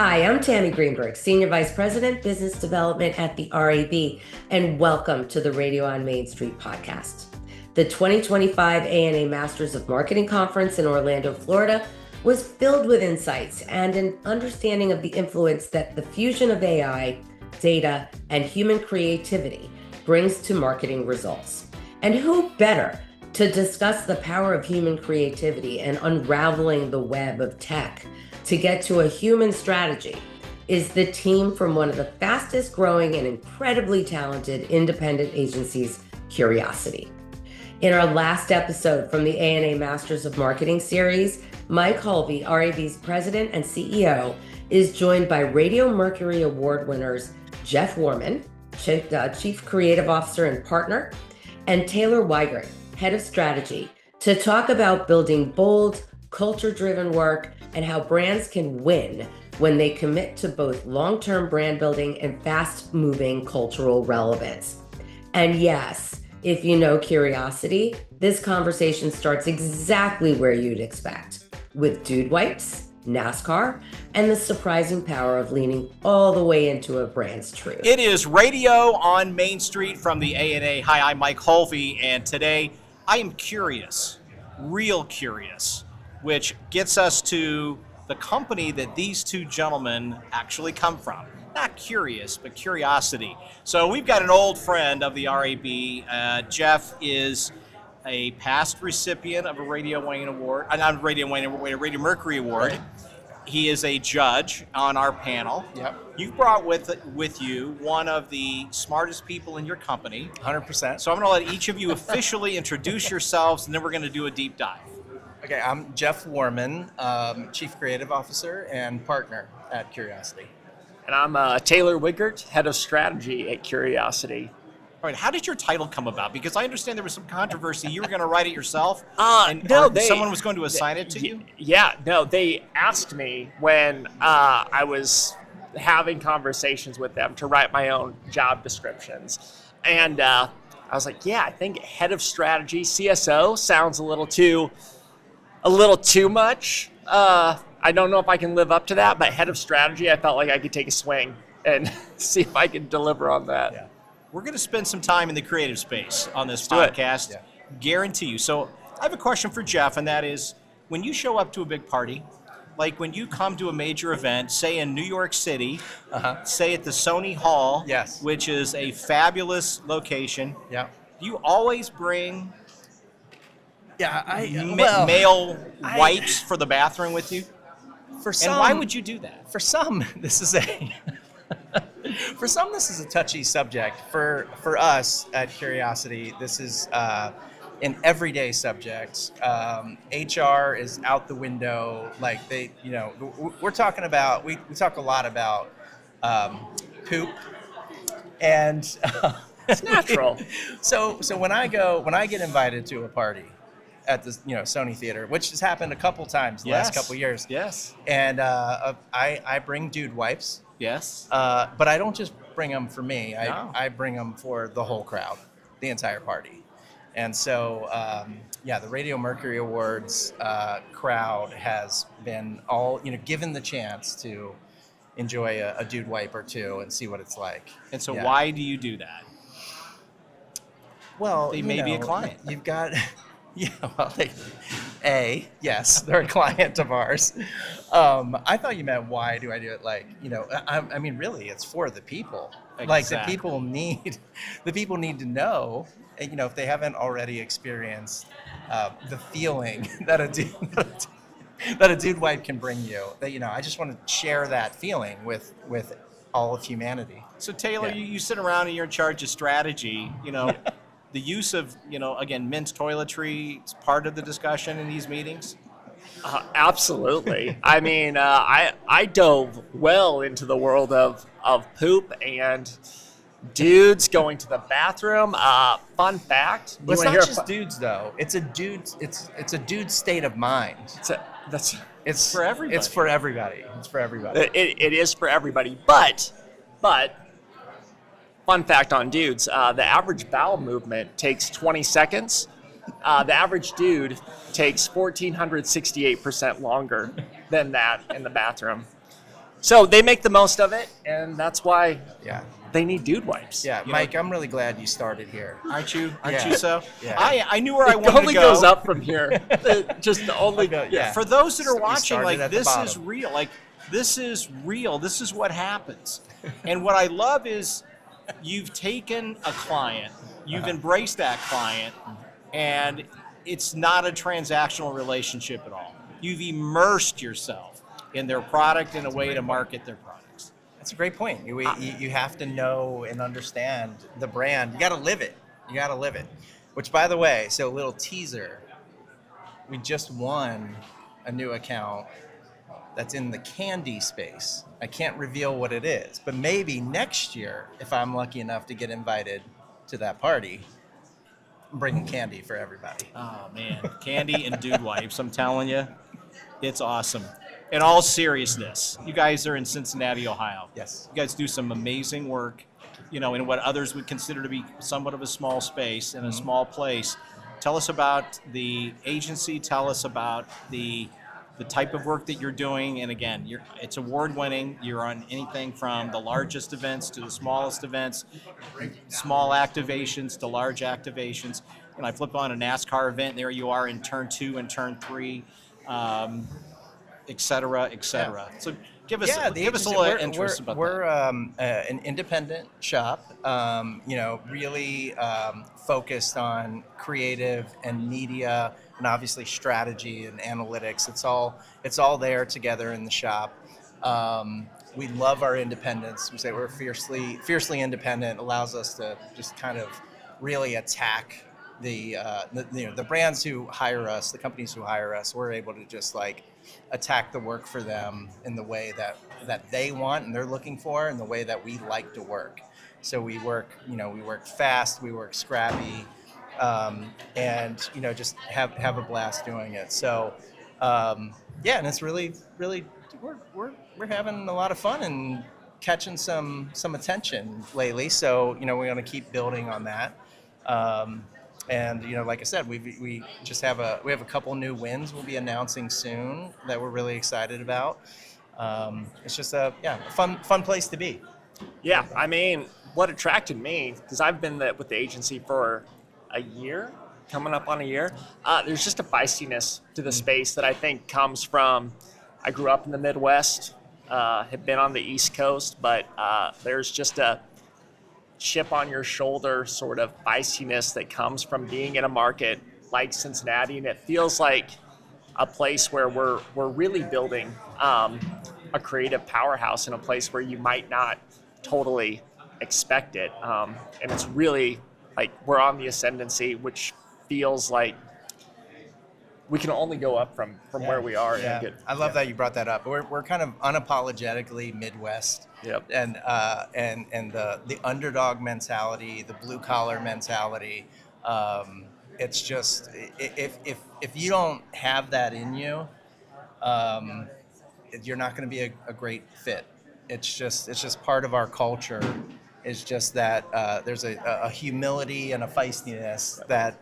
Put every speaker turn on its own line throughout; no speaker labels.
Hi, I'm Tammy Greenberg, Senior Vice President, Business Development at the RAB, and welcome to the Radio on Main Street podcast. The 2025 ANA Masters of Marketing Conference in Orlando, Florida, was filled with insights and an understanding of the influence that the fusion of AI, data, and human creativity brings to marketing results. And who better to discuss the power of human creativity and unraveling the web of tech to get to a human strategy is the team from one of the fastest growing and incredibly talented independent agencies, Curiosity. In our last episode from the ANA Masters of Marketing series, Mike Hulvey, RAB's president and CEO, is joined by Radio Mercury Award winners Jeff Warman, Chief Creative Officer and Partner, and Taylor Wigert, Head of Strategy, to talk about building bold, culture-driven work and how brands can win when they commit to both long-term brand building and fast-moving cultural relevance. And yes, if you know Curiosity, this conversation starts exactly where you'd expect, with dude wipes, NASCAR, and the surprising power of leaning all the way into a brand's truth.
It is Radio on Main Street from the ANA. Hi, I'm Mike Hulvey, and today I am curious, real curious, which gets us to the company that these two gentlemen actually come from. Not curious, but Curiosity. So we've got an old friend of the RAB. Jeff is a past recipient of a Radio Mercury Award.
Right.
He is a judge on our panel.
Yep.
You've brought with you one of the smartest people in your company.
100%.
So I'm going to let each of you officially introduce yourselves, and then we're going to do a deep dive.
Okay, I'm Jeff Warman, Chief Creative Officer and Partner at Curiosity.
And I'm Taylor Wigert, Head of Strategy at Curiosity.
All right, how did your title come about? Because I understand there was some controversy. You were going to write it yourself, someone was going to assign it to you?
Yeah, no, they asked me when I was having conversations with them to write my own job descriptions. And I was like, yeah, I think Head of Strategy, CSO, sounds a little too much. I don't know if I can live up to that, but Head of Strategy, I felt like I could take a swing and see if I could deliver on that.
Yeah.
We're going to spend some time in the creative space on this
Let's do it.
podcast.
Yeah.
Guarantee you. So I have a question for Jeff, and that is, when you show up to a big party, like when you come to a major event, say in New York City, say at the Sony Hall,
Yes.
which is a fabulous location,
Yeah.
do you always bring
Yeah,
male wipes for the bathroom with you?
For some,
And why would you do that?
For some, this is a touchy subject. For us at Curiosity, this is an everyday subject. HR is out the window. Like we're talking about. We talk a lot about poop, and
It's natural.
So when I get invited to a party at the Sony Theater, which has happened a couple times the last couple years.
Yes.
And I bring dude wipes.
Yes.
But I don't just bring them for me.
No.
I bring them for the whole crowd, the entire party. And so, the Radio Mercury Awards crowd has been given the chance to enjoy a dude wipe or two and see what it's like.
And so why do you do that?
Well,
They may be a client.
You've got, yes, they're a client of ours. I thought you meant why do I do it? I mean, really, it's for the people.
Exactly.
Like the people need to know, if they haven't already experienced the feeling that a dude wipe can bring you. That I just want to share that feeling with all of humanity.
So Taylor,
Yeah.
you sit around and you're in charge of strategy. The use of, again, men's toiletry is part of the discussion in these meetings.
Absolutely. I mean, I dove well into the world of poop and dudes going to the bathroom. Fun fact.
But it's not just dudes though. It's a dude's state of mind. It's
for everybody.
It's for everybody.
It is for everybody. But fun fact on dudes, the average bowel movement takes 20 seconds. The average dude takes 1,468% longer than that in the bathroom. So they make the most of it, and that's why
Yeah.
they need dude wipes.
Yeah, Mike, I'm really glad you started here.
Aren't you? Aren't
Yeah.
you so?
Yeah.
I knew where I
It
wanted
only
to go.
goes up from here. Just the only.
Yeah.
For those that are
We
watching,
started
like,
at the
this is
bottom.
real. Like, this is real. This is what happens. And what I love is you've taken a client, you've embraced that client, and it's not a transactional relationship at all. You've immersed yourself in their product in a way to market their products.
That's a great point. You have to know and understand the brand. You got to live it. You got to live it. Which, by the way, so a little teaser. We just won a new account that's in the candy space. I can't reveal what it is, but maybe next year, if I'm lucky enough to get invited to that party, I'm bringing candy for everybody.
Oh, man. Candy and dude wipes, I'm telling you. It's awesome. In all seriousness, you guys are in Cincinnati, Ohio.
Yes.
You guys do some amazing work, in what others would consider to be somewhat of a small space and a small place. Tell us about the agency. Tell us about the type of work that you're doing. And again, it's award-winning. You're on anything from the largest events to the smallest events, small activations to large activations. And I flip on a NASCAR event, there you are in turn 2 and turn 3, et cetera, et cetera.
Yeah.
So give us a
agency,
little interest about
we're
that.
an independent shop, really focused on creative and media and obviously strategy and analytics. It's all there together in the shop. We love our independence. We say we're fiercely independent. Allows us to just kind of really attack the brands who hire us, the companies who hire us. We're able to just like attack the work for them in the way that they want and they're looking for, and the way that we like to work. So we work fast, we work scrappy, and just have a blast doing it. So and it's really we're having a lot of fun and catching some attention lately. So we're going to keep building on that. And like I said, we have a couple new wins we'll be announcing soon that we're really excited about. It's just a fun place to be.
Yeah, I mean, what attracted me, because I've been with the agency for a year, coming up on a year, there's just a feistiness to the space that I think comes from, I grew up in the Midwest, have been on the East Coast, but there's just a chip on your shoulder sort of feistiness that comes from being in a market like Cincinnati, and it feels like a place where we're really building a creative powerhouse in a place where you might not totally expect it, and it's really like we're on the ascendancy, which feels like we can only go up from where we are.
Yeah. I love that you brought that up. We're kind of unapologetically Midwest.
Yep.
And the underdog mentality, the blue collar mentality. It's just if you don't have that in you, you're not going to be a great fit. It's just part of our culture. It's just that there's a humility and a feistiness that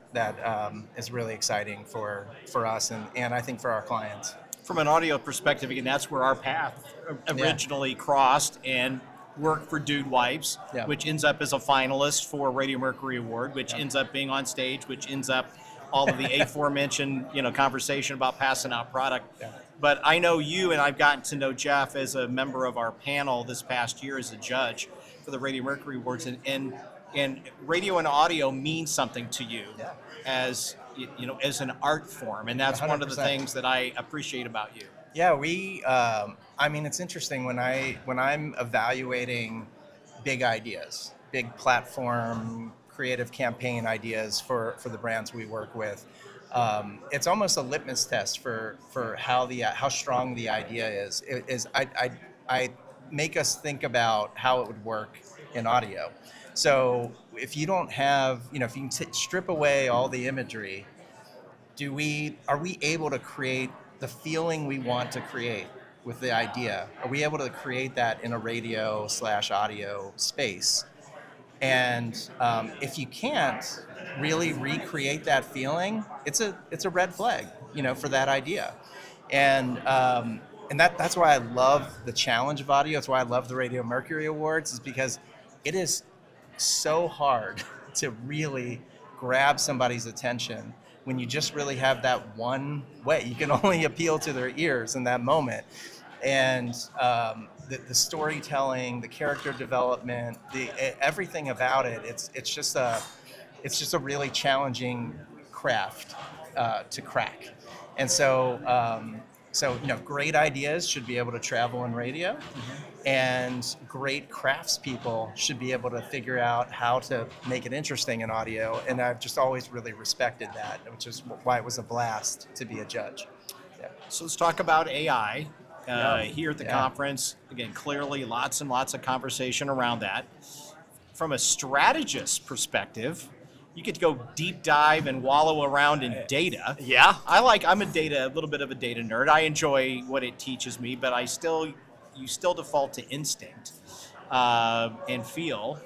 is really exciting for us and I think for our clients.
From an audio perspective, again, that's where our path originally crossed and worked for Dude Wipes, which ends up as a finalist for Radio Mercury Award, which ends up being on stage, which ends up all of the aforementioned, conversation about passing out product.
Yeah.
But I know you, and I've gotten to know Jeff as a member of our panel this past year as a judge for the Radio Mercury Awards, and radio and audio means something to you as as an art form, and that's 100%. One of the things that I appreciate about you.
Yeah, it's interesting when I'm evaluating big ideas, big platform, creative campaign ideas for the brands we work with. It's almost a litmus test for how strong the idea is. I make us think about how it would work in audio. So if you don't have, if you can strip away all the imagery, are we able to create the feeling we want to create with the idea? Are we able to create that in a radio/audio space? And if you can't really recreate that feeling, it's a red flag, for that idea. And and that's why I love the challenge of audio. That's why I love the Radio Mercury Awards, is because it is so hard to really grab somebody's attention when you just really have that one way. You can only appeal to their ears in that moment. And the storytelling, the character development, everything about it, it's just a really challenging craft to crack. And so great ideas should be able to travel in radio, and great craftspeople should be able to figure out how to make it interesting in audio. And I've just always really respected that, which is why it was a blast to be a judge. Yeah.
So let's talk about AI here at the conference. Again, clearly lots and lots of conversation around that. From a strategist perspective, you get to go deep dive and wallow around in data.
Yeah.
I'm a little bit of a data nerd. I enjoy what it teaches me, but you still default to instinct and feel,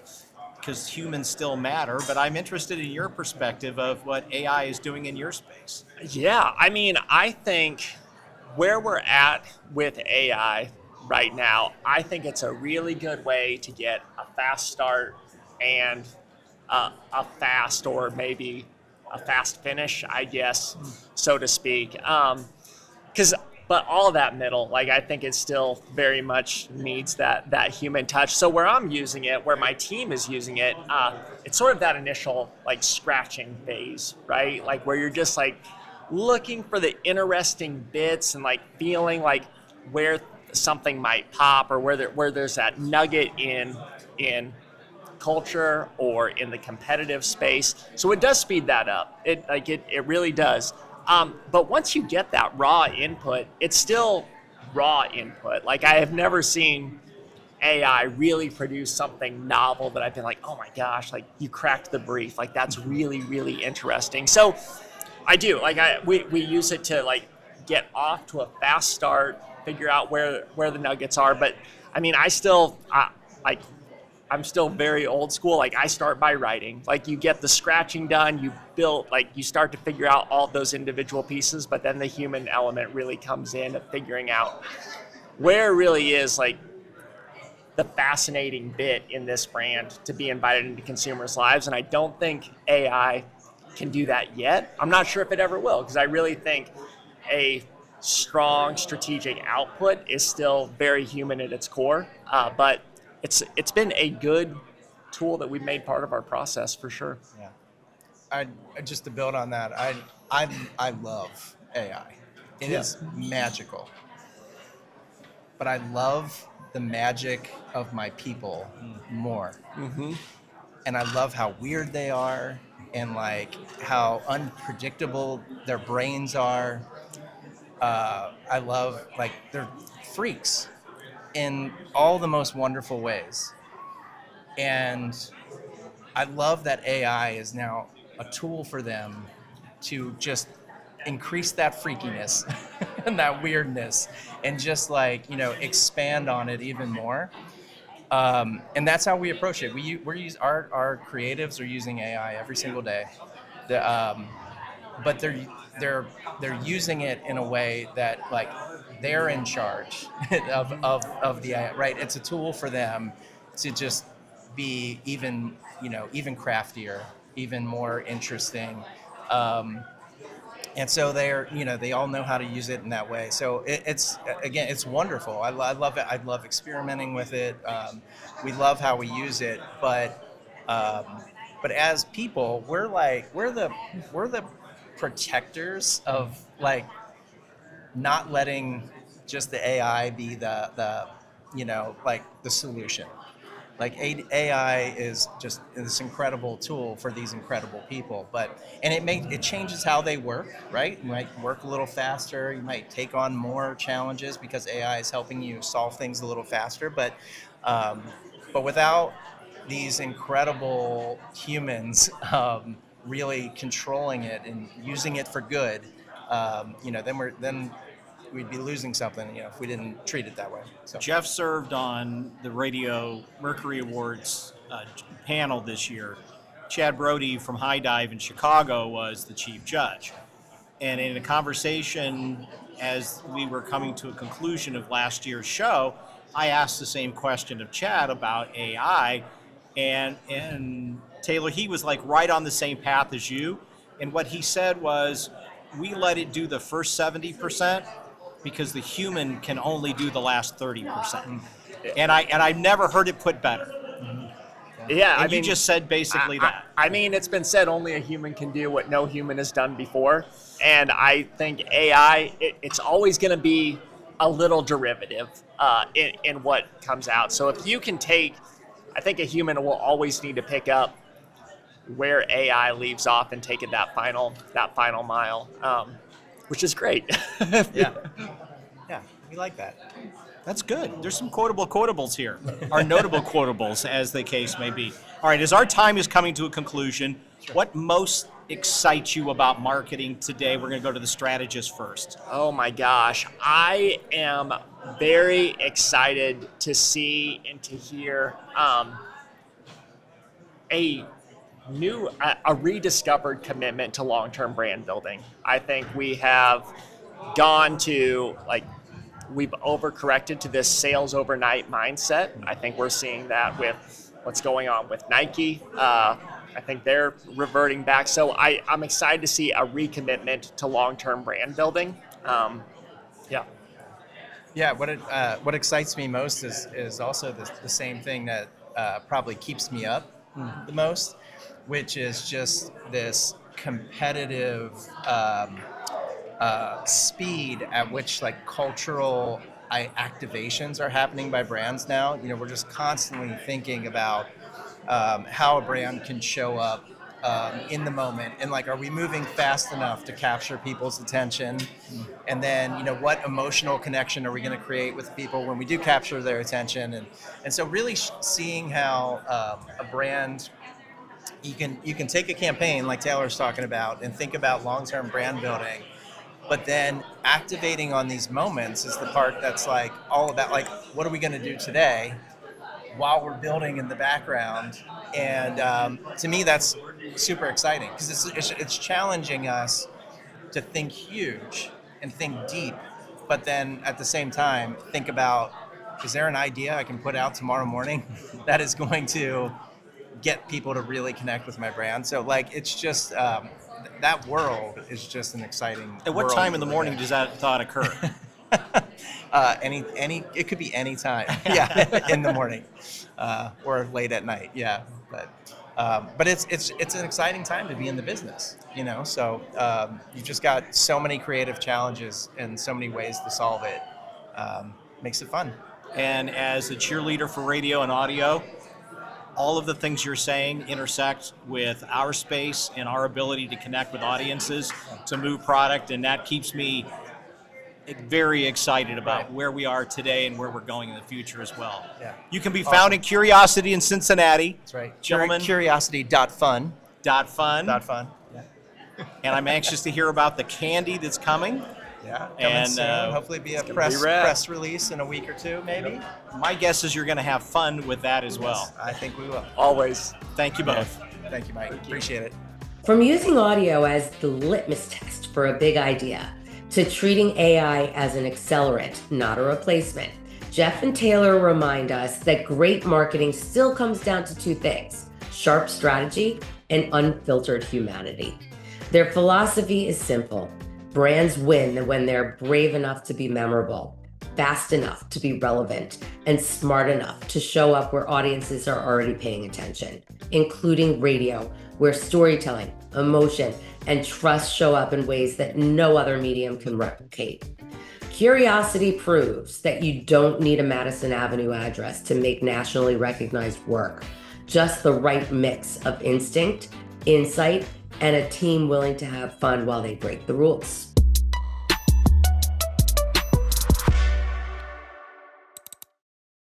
because humans still matter. But I'm interested in your perspective of what AI is doing in your space.
Yeah, I mean, I think where we're at with AI right now, I think it's a really good way to get a fast start and a fast, or maybe a fast finish, I guess, so to speak. But all of that middle, like, I think it still very much needs that human touch. So where I'm using it, where my team is using it, it's sort of that initial like scratching phase, right? Like where you're just like looking for the interesting bits and like feeling like where something might pop, or where there's that nugget in culture or in the competitive space. So it does speed that up. It really does. But once you get that raw input, it's still raw input. Like, I have never seen AI really produce something novel that I've been like, oh my gosh, like you cracked the brief. Like, that's really, really interesting. So I do, like, we use it to like get off to a fast start, figure out where the nuggets are. But I mean, I'm still very old school. Like, I start by writing. Like, you get the scratching done, you start to figure out all those individual pieces, but then the human element really comes in of figuring out where really is like the fascinating bit in this brand to be invited into consumers' lives. And I don't think AI can do that yet. I'm not sure if it ever will, because I really think a strong strategic output is still very human at its core. But it's been a good tool that we've made part of our process, for sure.
Yeah. Just to build on that, I love AI. It is magical. But I love the magic of my people more. Mm-hmm. And I love how weird they are, and like how unpredictable their brains are. I love, like, they're freaks in all the most wonderful ways. And I love that AI is now a tool for them to just increase that freakiness and that weirdness, and just like, expand on it even more. And that's how we approach it. Our creatives are using AI every single day. But they're using it in a way that, like, they're in charge of the AI, right? It's a tool for them to just be even craftier, even more interesting. And so they all know how to use it in that way. So it's wonderful. I love it. I love experimenting with it. We love how we use it, but as people, we're the protectors of, like, not letting just the AI be the solution. Like, AI is just this incredible tool for these incredible people, and it changes how they work, right? You might work a little faster, you might take on more challenges because AI is helping you solve things a little faster, but without these incredible humans really controlling it and using it for good, then we'd be losing something, if we didn't treat it that way. So.
Jeff served on the Radio Mercury Awards panel this year. Chad Brody from High Dive in Chicago was the chief judge. And in a conversation as we were coming to a conclusion of last year's show, I asked the same question of Chad about AI, and Taylor, he was like right on the same path as you. And what he said was, we let it do the first 70% because the human can only do the last 30%. And I've never heard it put better.
Yeah,
and you just said basically that.
I mean, it's been said only a human can do what no human has done before. And I think AI, it's always going to be a little derivative in what comes out. So if you can I think a human will always need to pick up where AI leaves off and take it that final mile, which is great.
Yeah, we like that.
That's good. There's some quotables here, or notable quotables, as the case may be. All right, as our time is coming to a conclusion, what most excites you about marketing today? We're going to go to the strategist first.
Oh my gosh. I am very excited to see and to hear a rediscovered commitment to long-term brand building. I think we have gone to we've overcorrected to this sales overnight mindset. I think we're seeing that with what's going on with Nike. I think they're reverting back. So I'm excited to see a recommitment to long-term brand building.
Yeah, what excites me most is also the same thing that probably keeps me up the most, which is just this competitive speed at which cultural activations are happening by brands now. We're just constantly thinking about how a brand can show up in the moment, and are we moving fast enough to capture people's attention? And then what emotional connection are we going to create with people when we do capture their attention? And so really seeing how a brand, you can take a campaign like Taylor's talking about and think about long-term brand building, but then activating on these moments is the part that's all about what are we going to do today while we're building in the background. And to me, that's super exciting because it's challenging us to think huge and think deep, but then at the same time think about, is there an idea I can put out tomorrow morning that is going to get people to really connect with my brand? So it's just that world is just an exciting.
At what time in the morning does that thought occur?
It could be any time. Yeah, in the morning or late at night. Yeah, but it's an exciting time to be in the business. So you've just got so many creative challenges and so many ways to solve it. Makes it fun.
And as a cheerleader for radio and audio, all of the things you're saying intersect with our space and our ability to connect with audiences, to move product, and that keeps me very excited about where we are today and where we're going in the future as well.
Yeah.
You can be found in Curiosity in Cincinnati.
That's right.
Gentlemen.
Curiosity.fun.
.fun.
Yeah.
And I'm anxious to hear about the candy that's coming.
Yeah,
and
soon. Hopefully be a press release in a week or two, maybe.
My guess is you're going to have fun with that as well.
Yes, I think we will.
Always.
Thank you both.
Thank you, Mike. Appreciate it.
From using audio as the litmus test for a big idea to treating AI as an accelerant, not a replacement, Jeff and Taylor remind us that great marketing still comes down to two things: sharp strategy and unfiltered humanity. Their philosophy is simple. Brands win when they're brave enough to be memorable, fast enough to be relevant, and smart enough to show up where audiences are already paying attention, including radio, where storytelling, emotion, and trust show up in ways that no other medium can replicate. Curiosity proves that you don't need a Madison Avenue address to make nationally recognized work, just the right mix of instinct, insight, and a team willing to have fun while they break the rules.